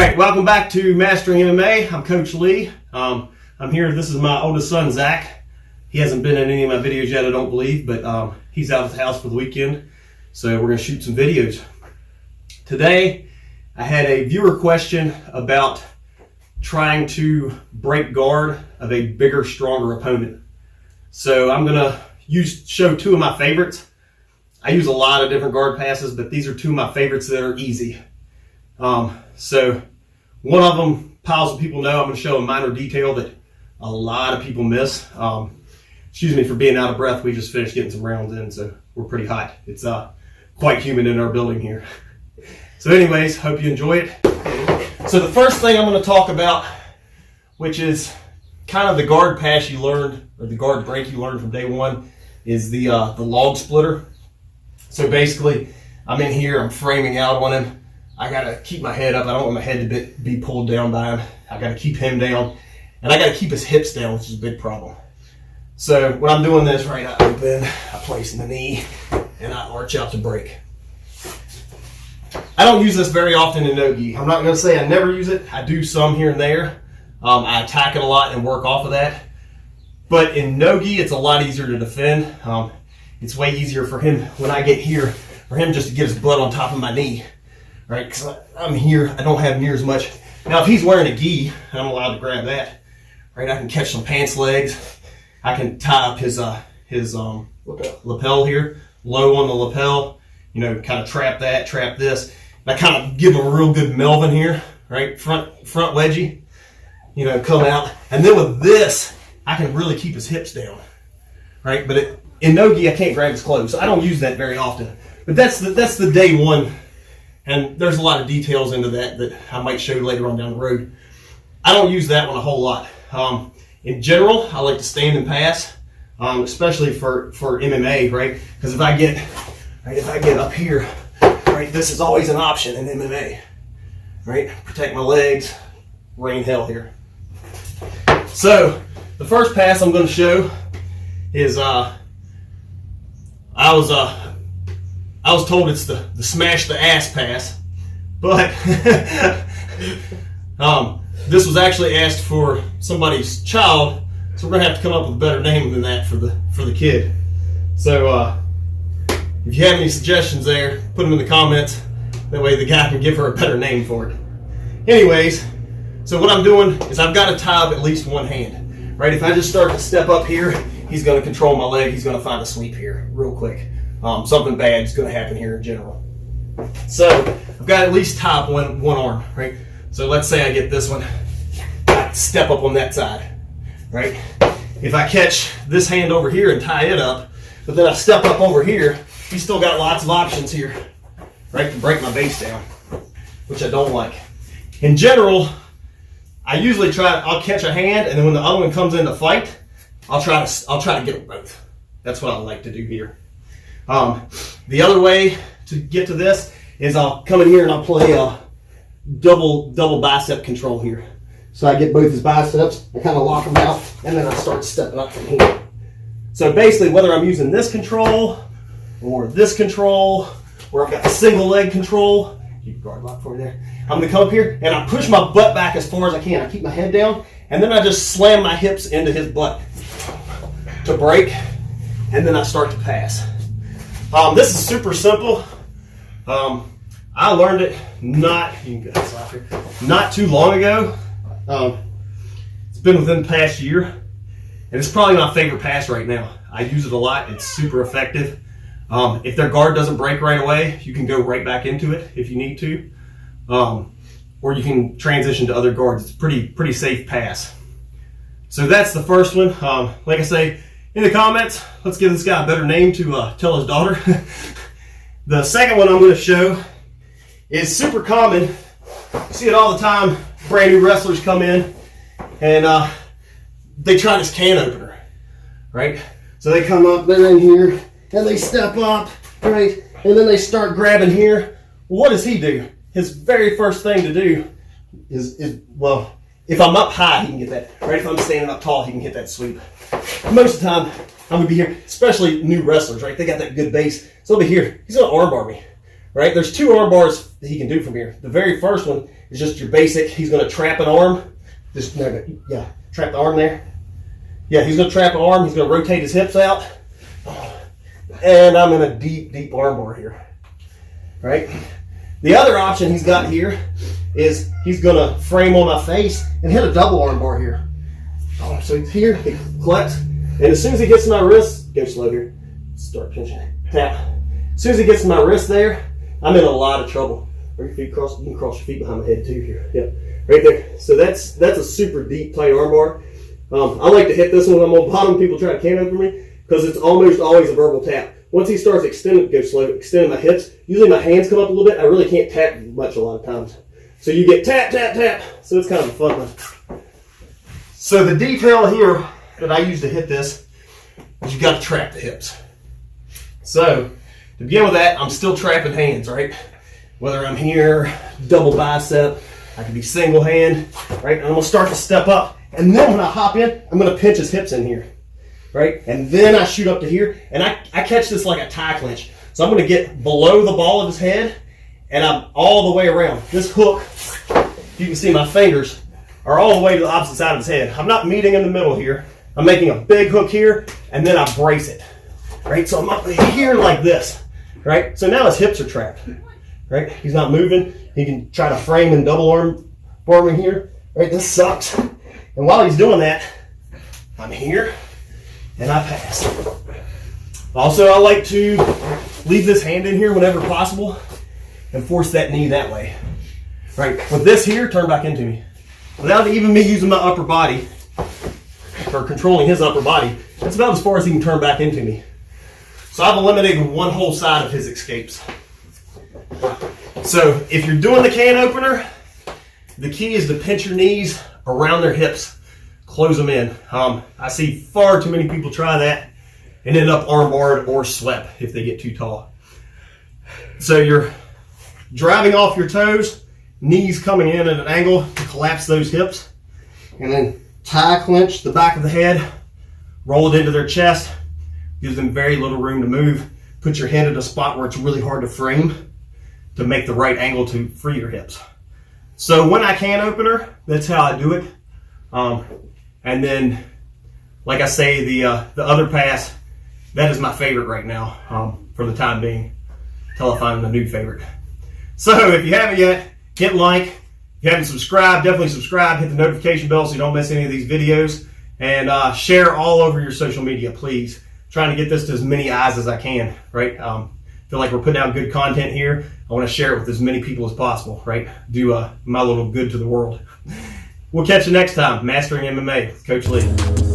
right, welcome back to Mastering MMA. I'm Coach Lee. I'm here. This is my oldest son, Zach. He hasn't been in any of my videos yet, I don't believe, but he's out of the house for the weekend, so we're going to shoot some videos. Today, I had a viewer question about trying to break guard of a bigger, stronger opponent. So I'm going to show two of my favorites. I use a lot of different guard passes, but these are two of my favorites that are easy. So one of them, piles of people know. I'm going to show a minor detail that a lot of people miss. Excuse me for being out of breath. We just finished getting some rounds in, so we're pretty hot. It's quite humid in our building here. So anyways, hope you enjoy it. So the first thing I'm going to talk about, which is kind of the guard pass you learned, or the guard break you learned from day one, is the log splitter. So basically, I'm in here, I'm framing out on him. I gotta keep my head up. I don't want my head to be pulled down by him. I gotta keep him down, and I gotta keep his hips down, which is a big problem. So when I'm doing this, right, I open, I place in the knee, and I arch out to break. I don't use this very often in no-gi. I'm not gonna say I never use it. I do some here and there. I attack it a lot and work off of that. But in no-gi, it's a lot easier to defend. It's way easier for him when I get here, for him just to get his butt on top of my knee. Right, because I'm here, I don't have near as much. Now, if he's wearing a gi, I'm allowed to grab that. Right, I can catch some pants legs. I can tie up his lapel here, low on the lapel. You know, kind of trap that, trap this. And I kind of give him a real good Melvin here, right, front wedgie. You know, come out, and then with this, I can really keep his hips down. Right, but in no-gi, I can't grab his clothes, so I don't use that very often. But that's the day one. And there's a lot of details into that I might show later on down the road. I don't use that one a whole lot. In general, I like to stand and pass, especially for MMA, right? Because if I get up here, right, this is always an option in MMA, right? Protect my legs, rain hell here. So the first pass I'm going to show is I was told it's the smash the ass pass, but this was actually asked for somebody's child, so we're gonna have to come up with a better name than that for the kid. So if you have any suggestions there, put them in the comments. That way the guy can give her a better name for it. Anyways, so what I'm doing is I've got to tie up at least one hand. Right? If I just start to step up here, he's gonna control my leg. He's gonna find a sweep here real quick. Something bad is going to happen here in general. So I've got to at least tie up one arm, right? So let's say I get this one, I step up on that side, right? If I catch this hand over here and tie it up, but then I step up over here, he's still got lots of options here, right, to break my base down, which I don't like. In general, I usually I'll catch a hand, and then when the other one comes in to fight, I'll try to get them both. That's what I like to do here. The other way to get to this is I'll come in here and I'll play a double bicep control here. So I get both his biceps, I kind of lock them out, and then I start stepping up from here. So basically, whether I'm using this control, or this control, or I've got a single leg control, keep your guard locked for me there. I'm going to come up here and I push my butt back as far as I can. I keep my head down, and then I just slam my hips into his butt to break, and then I start to pass. This is super simple. I learned it not too long ago. It's been within the past year, and it's probably my favorite pass right now. I use it a lot. It's super effective. If their guard doesn't break right away, you can go right back into it if you need to, or you can transition to other guards. It's a pretty safe pass. So that's the first one. Like I say, in the comments, let's give this guy a better name to tell his daughter. The second one I'm going to show is super common. You see it all the time. Brand new wrestlers come in and they try this can opener, right? So they come up, they're in here, and they step up, right? And then they start grabbing here. Well, what does he do? His very first thing to do is well, if I'm up high, he can get that. Right? If I'm standing up tall, he can hit that sweep. Most of the time, I'm going to be here, especially new wrestlers, right? They got that good base. So I'll be here. He's going to armbar me, right? There's 2 arm bars that he can do from here. The very first one is just your basic. He's going to trap an arm. Just, yeah, trap the arm there. Yeah, he's going to trap an arm. He's going to rotate his hips out. And I'm in a deep, deep arm bar here, right? The other option he's got here is he's going to frame on my face and hit a double arm bar here. So he's here, he collects, and as soon as he gets to my wrist, go slow here, start pinching, tap. As soon as he gets to my wrist there, I'm in a lot of trouble. Or your feet cross, you can cross your feet behind my head too here. Yep, right there. So that's a super deep, tight arm bar. I like to hit this one when I'm on bottom. People try to can open me because it's almost always a verbal tap. Once he starts extending, go slow, extending my hips. Usually my hands come up a little bit. I really can't tap much a lot of times. So you get tap, tap, tap. So it's kind of a fun one. So the detail here that I use to hit this is you got to trap the hips. So to begin with that, I'm still trapping hands, right? Whether I'm here, double bicep, I could be single hand, right? And I'm gonna start to step up. And then when I hop in, I'm gonna pinch his hips in here, right? And then I shoot up to here, and I catch this like a tie clinch. So I'm gonna get below the ball of his head, and I'm all the way around. This hook, you can see my fingers are all the way to the opposite side of his head. I'm not meeting in the middle here. I'm making a big hook here, and then I brace it, right? So I'm up here like this, right? So now his hips are trapped, right? He's not moving. He can try to frame and double arm bar me here, right? This sucks. And while he's doing that, I'm here, and I pass. Also, I like to leave this hand in here whenever possible and force that knee that way, right? With this here, turn back into me. Without even me using my upper body or controlling his upper body, that's about as far as he can turn back into me. So I've eliminated one whole side of his escapes. So if you're doing the can opener, the key is to pinch your knees around their hips, close them in. I see far too many people try that and end up arm barred or swept if they get too tall. So you're driving off your toes, knees coming in at an angle to collapse those hips, and then tie clench the back of the head, roll it into their chest, gives them very little room to move. Put your head at a spot where it's really hard to frame to make the right angle to free your hips. So when I can opener, that's how I do it. And then, like I say, the other pass, that is my favorite right now for the time being, until I find a new favorite. So if you haven't yet, hit like. If you haven't subscribed, definitely subscribe. Hit the notification bell so you don't miss any of these videos. And share all over your social media, please. Trying to get this to as many eyes as I can, right? Feel like we're putting out good content here. I want to share it with as many people as possible, right? Do my little good to the world. We'll catch you next time. Mastering MMA with Coach Lee.